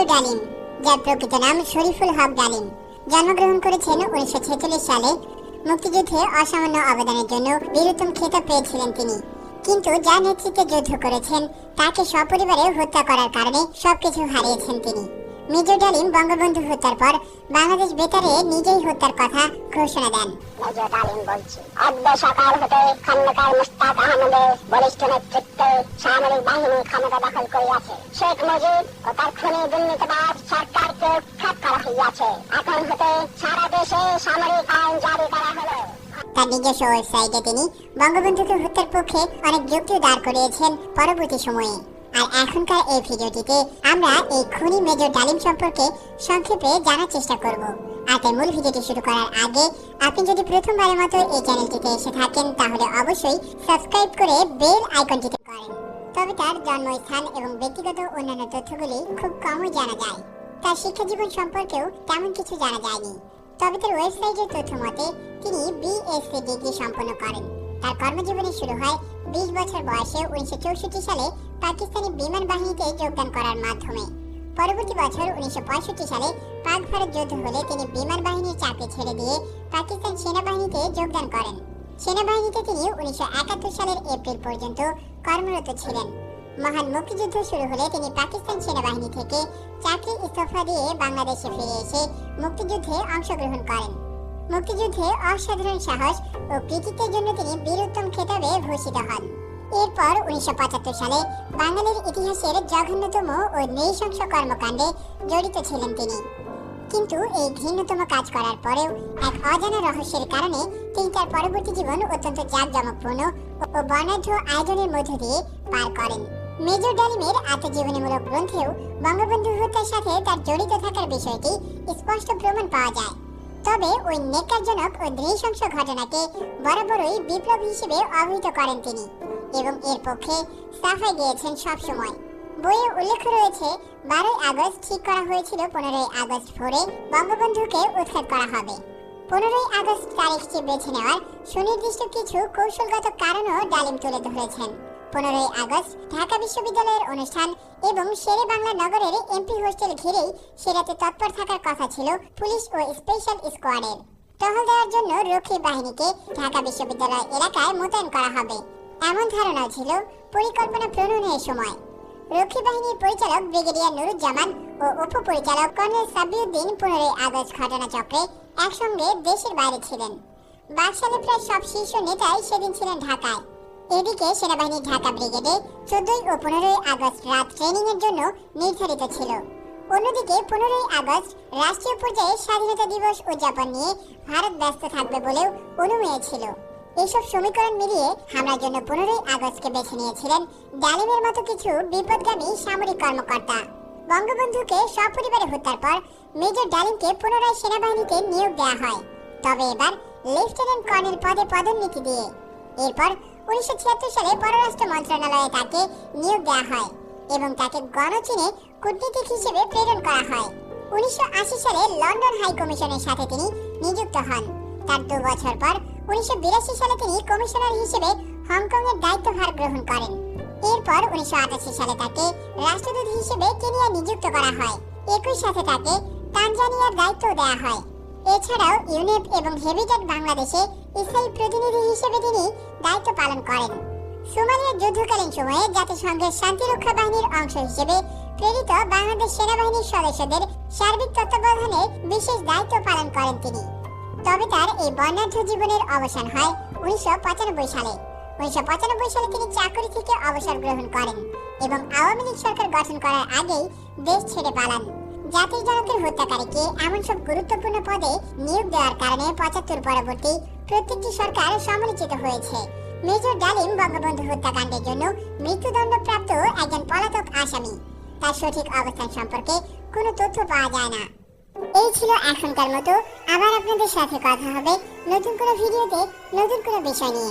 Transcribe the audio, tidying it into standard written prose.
Major ডালিম, যার প্রকৃত নাম শরীফুল হক ডালিম, জন্মগ্রহণ করেছেন 1946 সালে। মুক্তিযুদ্ধে অসামান্য অবদানের জন্য বীরোত্তম খেতাব পেয়েছিলেন তিনি। কিন্তু যার নেতৃত্বে যুদ্ধ করেছেন তাকে সপরিবারে হত্যা করার কারণে সবকিছু হারিয়েছেন তিনি। মেজর ডালিম বঙ্গবন্ধু হত্যার পর বাংলাদেশ বেতারে নিজেই হত্যার কথা ঘোষণা দেন। মেজর ডালিম বলছি, অদ্য সকাল হতে খন্দকার মুশতাক আহমেদের বলিষ্ঠ নেতৃত্বে সামরিক বাহিনী ক্ষমতা দখল করিয়াছে। শেখ মুজিব ও তার খুনি দুর্নীতিবাজ সরকারকে উৎখাত করা হইয়াছে। এখন হতে সারা দেশে সামরিক আইন জারি করা হলো। তার নিজস্ব ওয়েবসাইটে তিনি বঙ্গবন্ধুকে হত্যার পক্ষে অনেক যুক্তি দাঁড় করিয়েছেন পরবর্তী সময়ে। আর এখনকার এই ভিডিওটিতে আমরা এই খুনি মেজর ডালিম সম্পর্কে সংক্ষেপে জানার চেষ্টা করব। আর তাই মূল ভিডিওটি শুরু করার আগে আপনি যদি প্রথমবারের মতো এই চ্যানেলটিতে এসে থাকেন তাহলে অবশ্যই সাবস্ক্রাইব করে বেল আইকনটিতে করেন। তবে তার জন্মস্থান এবং ব্যক্তিগত অন্যান্য তথ্যগুলি খুব কমই জানা যায়। তার শিক্ষা জীবন সম্পর্কেও তেমন কিছু জানা যায়নি। তবে তার ওয়েবসাইটের তথ্য মতে তিনি বিএসসি ডিগ্রি সম্পন্ন করেন। তার কর্মজীবনে শুরু হয় 20 বছর বয়সে 1964 সালে পাকিস্তানি বিমান বাহিনীতে যোগদান করার মাধ্যমে। পরবর্তী বছর 1965 সালে পাক ভারত যুদ্ধ হলে তিনি বিমান বাহিনীর চাকরি ছেড়ে দিয়ে পাকিস্তান সেনাবাহিনীতে যোগদান করেন। সেনাবাহিনীতে তিনি 1971 সালের এপ্রিল পর্যন্ত কর্মরত ছিলেন। মহান মুক্তিযুদ্ধ শুরু হলে তিনি পাকিস্তান সেনাবাহিনী থেকে চাকরি ইস্তফা দিয়ে বাংলাদেশে ফিরে এসে মুক্তিযুদ্ধে অংশগ্রহণ করেন। মুক্তিযুদ্ধে অসাধারণ সাহস ও কৃতিত্বের জন্য তিনি বীরোত্তম খেতাবে ভূষিত হন। এরপর 1975 সালে বাঙালির ইতিহাসের জঘন্যতম ও নৃশংস কর্মকাণ্ডে জড়িত ছিলেন তিনি। কিন্তু এই ঘৃণ্যতম কাজ করার পরেও এক অজানা রহস্যের কারণে তিনি তার পরবর্তী জীবন অত্যন্ত জাঁকজমকপূর্ণ ও বর্ণাঢ্য আয়োজনের মধ্য দিয়ে পার করেন। মেজর ডালিমের আত্মজীবনীমূলক গ্রন্থেও বঙ্গবন্ধু হত্যার সাথে তার জড়িত থাকার বিষয়টি স্পষ্ট প্রমাণ পাওয়া যায়। তবে ওই নেকারজনক ও নৃশংস ঘটনাকে বরাবরই বিপ্লব হিসেবে অভিহিত করেন তিনি এবং এর পক্ষে সাফাই গিয়েছেন সবসময়। বইয়ে উল্লেখ রয়েছে 12ই আগস্ট ঠিক করা হয়েছিল 15ই আগস্ট ভোরে বঙ্গবন্ধুকে উৎখাত করা হবে। 15ই আগস্ট তারিখটি বেছে নেওয়ার সুনির্দিষ্ট কিছু কৌশলগত কারণও ডালিম তুলে ধরেছেন। 15ই আগস্ট ঢাকা বিশ্ববিদ্যালয়ের অনুষ্ঠান এবং শেরে বাংলা নগরের এমপি হোস্টেল ঘিরেই সেরাতে তৎপর থাকার কথা ছিল পুলিশ ও স্পেশাল স্কোয়াডের। টহল দেওয়ার জন্য রক্ষী বাহিনীকে ঢাকা বিশ্ববিদ্যালয় এলাকায় মোতায়েন করা হবে এমন ধারণা ছিল পরিকল্পনা প্রণয়নের সময়। রক্ষী বাহিনীর পরিচালক ব্রিগেডিয়ার নুরুজ্জামান ও উপপরিচালক কর্নেল সাবিউদ্দিন 15ই আগস্ট ঘটনাচক্রে একসঙ্গে দেশের বাইরে ছিলেন। বাকশালের প্রায় সব শীর্ষ নেতাই সেদিন ছিলেন ঢাকায়। এদিকে সেনাবাহিনীর ঢাকা ব্রিগেডে 14 ও 15ই আগস্ট রাত ট্রেনিং এর জন্য নির্ধারিত ছিল। অন্যদিকে 15ই আগস্ট রাষ্ট্রীয় পর্যায়ে স্বাধীনতা দিবস উদযাপন নিয়ে ভারত ব্যস্ত থাকবে বলেও অনুমেয় ছিল। এইসব সমীকরণ মিলিয়ে হামলার জন্য 15ই আগস্টকে বেছে নিয়েছিলেন ডালিমের মতো কিছু বিপদগামী সামরিক কর্মকর্তা। বঙ্গবন্ধুকে সপরিবারে হত্যার পর মেজর ডালিমকে পুনরায় সেনাবাহিনীতে নিয়োগ দেওয়া হয়, তবে এবার লেফটেন্যান্ট কর্নেল পদে পদোন্নতি দিয়ে। এরপর 1976 সালে পররাষ্ট্র মন্ত্রণালয়ে তাকে নিয়োগ দেওয়া হয় এবং তাকে গণচীনে কূটনীতিক হিসেবে প্রেরণ করা হয়। 1980 সালে লন্ডন হাই কমিশনের সাথে তিনি নিযুক্ত হন। তার 2 বছর পর 1982 সালে তিনি কমিশনার হিসেবে হংকং এর দায়িত্বভার গ্রহণ করেন। এরপর 1988 সালে তাকে রাষ্ট্রদূত হিসেবে কেনিয়া নিযুক্ত করা হয়। একই সাথে তাকে তানজানিয়ার দায়িত্ব দেওয়া হয়। এছাড়াও ইউনেপ এবং হেবিটেট বাংলাদেশে স্থায়ী প্রতিনিধি হিসেবে তিনি দায়িত্ব পালন করেন। সোমালিয়ার যুদ্ধকালীন সময়ে জাতিসংঘের শান্তিরক্ষা বাহিনীর অংশ হিসেবে প্রেরিত বাংলাদেশ সেনাবাহিনীর সদস্যদের সার্বিক তত্ত্বাবধানে বিশেষ দায়িত্ব পালন করেন তিনি। তবে তার এই বর্ণাঢ্য জীবনের অবসান হয় 1995 সালে। 1995 সালে তিনি চাকরি থেকে অবসর গ্রহণ করেন এবং আওয়ামী লীগ সরকার গঠন করার আগেই দেশ ছেড়ে পালান। জাতির জনকের হত্যাকারীকে এমন সব গুরুত্বপূর্ণ পদে নিয়োগ দেওয়ার কারণে 75 পরবর্তী প্রত্যেকটি সরকার সমালোচিত হয়েছে। মেজর ডালিম বঙ্গবন্ধু হত্যাকাণ্ডের জন্য মৃত্যুদণ্ডপ্রাপ্ত একজন পলাতক আসামি। তার সঠিক অবস্থান সম্পর্কে কোনো তথ্য পাওয়া যায় না। এই ছিল এখনকার মতো। আবার আপনাদের সাথে কথা হবে নতুন কোনো ভিডিওতে নতুন কোনো বিষয় নিয়ে।